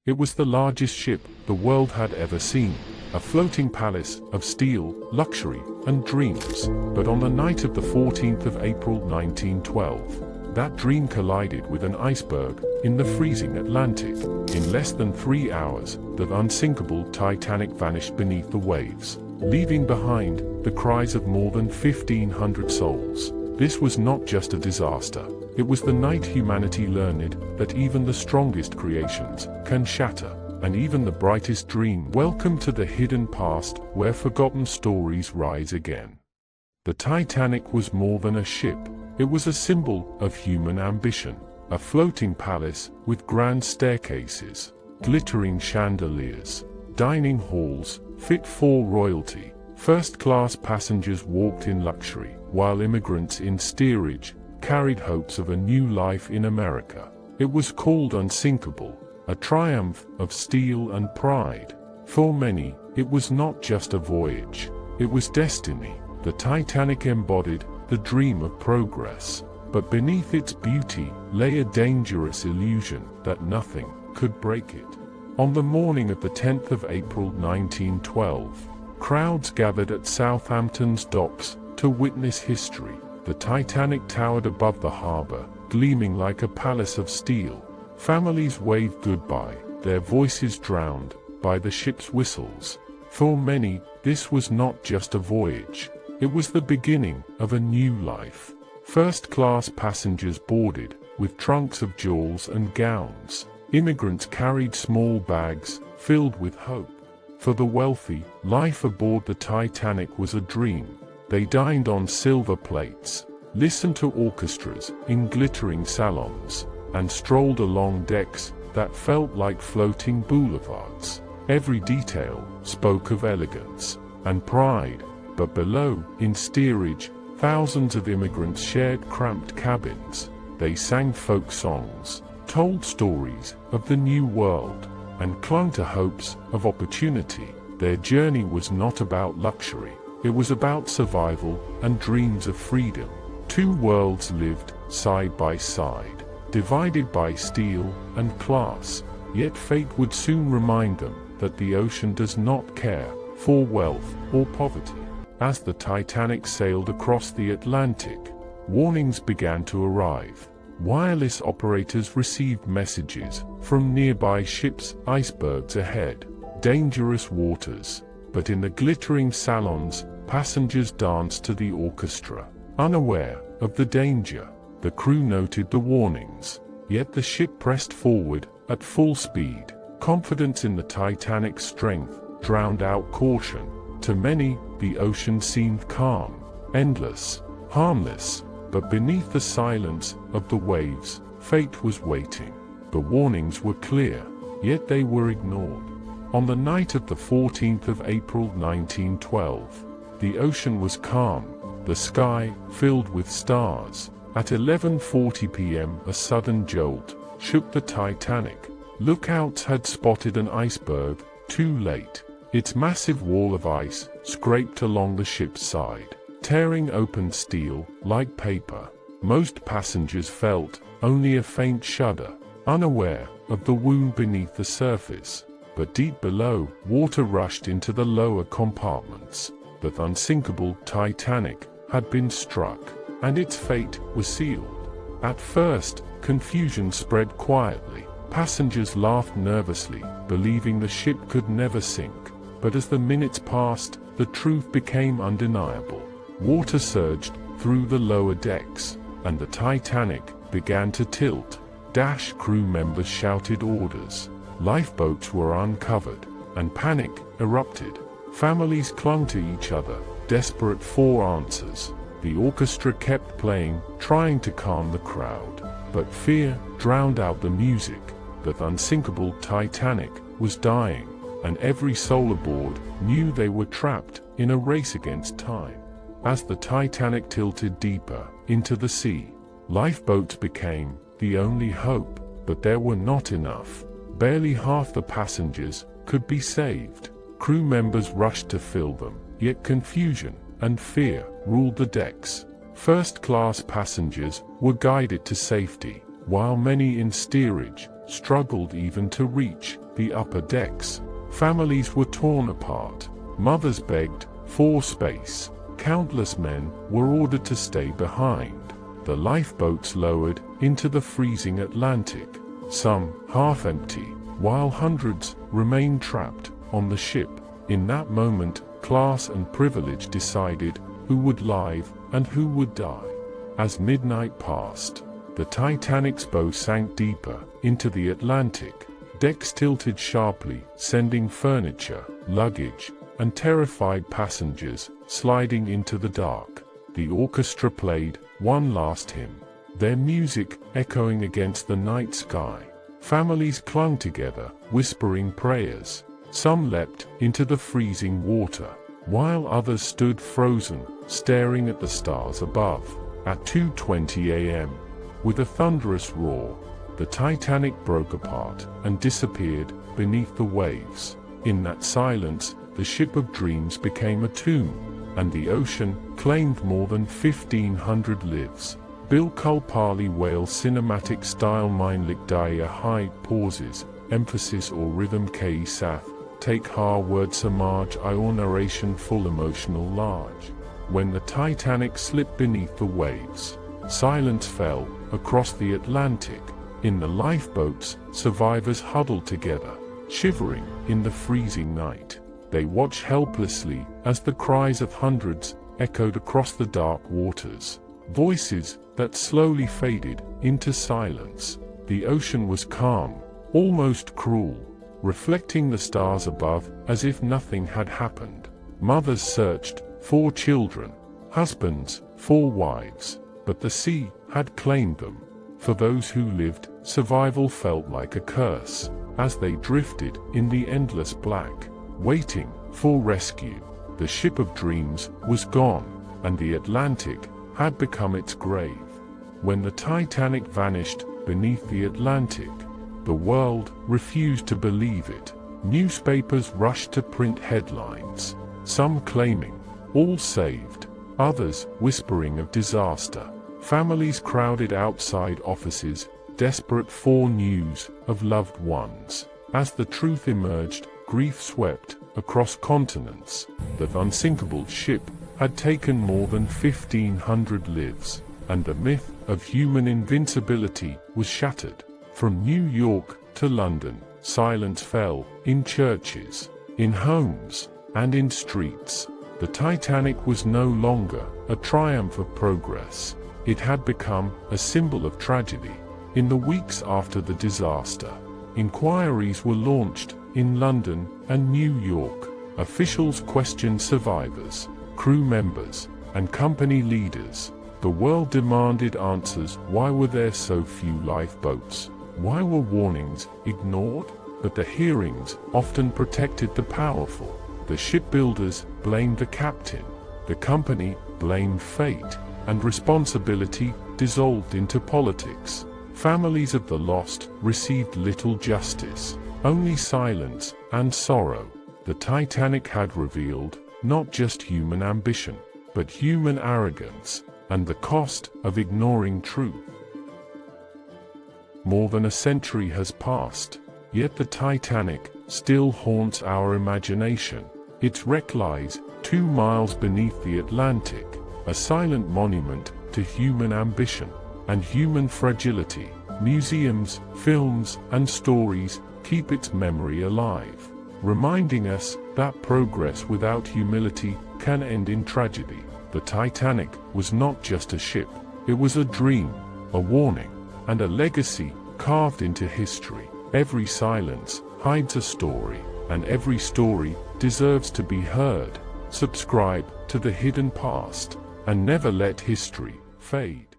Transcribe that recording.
It was the largest ship the world had ever seen, a floating palace of steel, luxury, and dreams. But on the night of the 14th of April 1912, that dream collided with an iceberg in the freezing Atlantic. In less than 3 hours, the unsinkable Titanic vanished beneath the waves, leaving behind the cries of more than 1,500 souls. This was not just a disaster. It was the night humanity learned that even the strongest creations can shatter, and even the brightest dream. Welcome to the hidden past, where forgotten stories rise again. The Titanic was more than a ship. It was a symbol of human ambition, a floating palace with grand staircases, glittering chandeliers, dining halls fit for royalty. First-class passengers walked in luxury, while immigrants in steerage carried hopes of a new life in America. It was called Unsinkable, a triumph of steel and pride. For many, it was not just a voyage, it was destiny. The Titanic embodied the dream of progress, but beneath its beauty lay a dangerous illusion that nothing could break it. On the morning of the 10th of April 1912, crowds gathered at Southampton's docks to witness history. The Titanic towered above the harbor, gleaming like a palace of steel. Families waved goodbye, their voices drowned by the ship's whistles. For many, this was not just a voyage. It was the beginning of a new life. First-class passengers boarded with trunks of jewels and gowns. Immigrants carried small bags filled with hope. For the wealthy, life aboard the Titanic was a dream. They dined on silver plates, listened to orchestras in glittering salons, and strolled along decks that felt like floating boulevards. Every detail spoke of elegance and pride, but below, in steerage, thousands of immigrants shared cramped cabins. They sang folk songs, told stories of the new world, and clung to hopes of opportunity. Their journey was not about luxury. It was about survival and dreams of freedom. Two worlds lived side by side, divided by steel and class. Yet fate would soon remind them that the ocean does not care for wealth or poverty. As the Titanic sailed across the Atlantic, warnings began to arrive. Wireless operators received messages from nearby ships, icebergs ahead, dangerous waters. But in the glittering salons, passengers danced to the orchestra, unaware of the danger. The crew noted the warnings, yet the ship pressed forward at full speed. Confidence in the Titanic's strength drowned out caution. To many, the ocean seemed calm, endless, harmless, but beneath the silence of the waves, fate was waiting. The warnings were clear, yet they were ignored. On the night of the 14th of April 1912, the ocean was calm, the sky filled with stars. At 11:40 p.m. a sudden jolt shook the Titanic. Lookouts had spotted an iceberg, too late. Its massive wall of ice scraped along the ship's side, tearing open steel like paper. Most passengers felt only a faint shudder, unaware of the wound beneath the surface. But deep below, water rushed into the lower compartments. The unsinkable Titanic had been struck, and its fate was sealed. At first, confusion spread quietly. Passengers laughed nervously, believing the ship could never sink. But as the minutes passed, the truth became undeniable. Water surged through the lower decks, and the Titanic began to tilt. Crew members shouted orders. Lifeboats were uncovered, and panic erupted. Families clung to each other, desperate for answers. The orchestra kept playing, trying to calm the crowd. But fear drowned out the music. The unsinkable Titanic was dying, and every soul aboard knew they were trapped in a race against time. As the Titanic tilted deeper into the sea, lifeboats became the only hope, but there were not enough. Barely half the passengers could be saved. Crew members rushed to fill them, yet confusion and fear ruled the decks. First-class passengers were guided to safety, while many in steerage struggled even to reach the upper decks. Families were torn apart. Mothers begged for space. Countless men were ordered to stay behind. The lifeboats lowered into the freezing Atlantic, some half empty, while hundreds remained trapped on the ship. In that moment, class and privilege decided who would live and who would die. As midnight passed, the Titanic's bow sank deeper into the Atlantic. Decks tilted sharply, sending furniture, luggage, and terrified passengers sliding into the dark. The orchestra played one last hymn, their music echoing against the night sky. Families clung together, whispering prayers. Some leapt into the freezing water, while others stood frozen, staring at the stars above. At 2:20 a.m., with a thunderous roar, the Titanic broke apart and disappeared beneath the waves. In that silence, the ship of dreams became a tomb, and the ocean claimed more than 1,500 lives. Bill Kulpali whale cinematic style mythic dia high pauses, emphasis or rhythm k sath, take ha word samaj or narration full emotional large. When the Titanic slipped beneath the waves, silence fell across the Atlantic. In the lifeboats, survivors huddled together, shivering in the freezing night. They watched helplessly as the cries of hundreds echoed across the dark waters, voices that slowly faded into silence. The ocean was calm, almost cruel, reflecting the stars above as if nothing had happened. Mothers searched for children, husbands for wives, but the sea had claimed them. For those who lived, survival felt like a curse, as they drifted in the endless black, waiting for rescue. The ship of dreams was gone, and the Atlantic had become its grave. When the Titanic vanished beneath the Atlantic, the world refused to believe it. Newspapers rushed to print headlines, some claiming, "All saved," others whispering of disaster. Families crowded outside offices, desperate for news of loved ones. As the truth emerged, grief swept across continents. The Unsinkable ship had taken more than 1,500 lives, and the myth of human invincibility was shattered. From New York to London, silence fell in churches, in homes, and in streets. The Titanic was no longer a triumph of progress. It had become a symbol of tragedy. In the weeks after the disaster, inquiries were launched in London and New York. Officials questioned survivors, crew members, and company leaders. The world demanded answers. Why were there so few lifeboats? Why were warnings ignored? But the hearings often protected the powerful. The shipbuilders blamed the captain, the company blamed fate, and responsibility dissolved into politics. Families of the lost received little justice, only silence and sorrow. The Titanic had revealed not just human ambition, but human arrogance, and the cost of ignoring truth. More than a century has passed, yet the Titanic still haunts our imagination. Its wreck lies 2 miles beneath the Atlantic, a silent monument to human ambition and human fragility. Museums, films, and stories keep its memory alive, reminding us that progress without humility can end in tragedy. The Titanic was not just a ship, it was a dream, a warning, and a legacy carved into history. Every silence hides a story, and every story deserves to be heard. Subscribe to The Hidden Past, and never let history fade.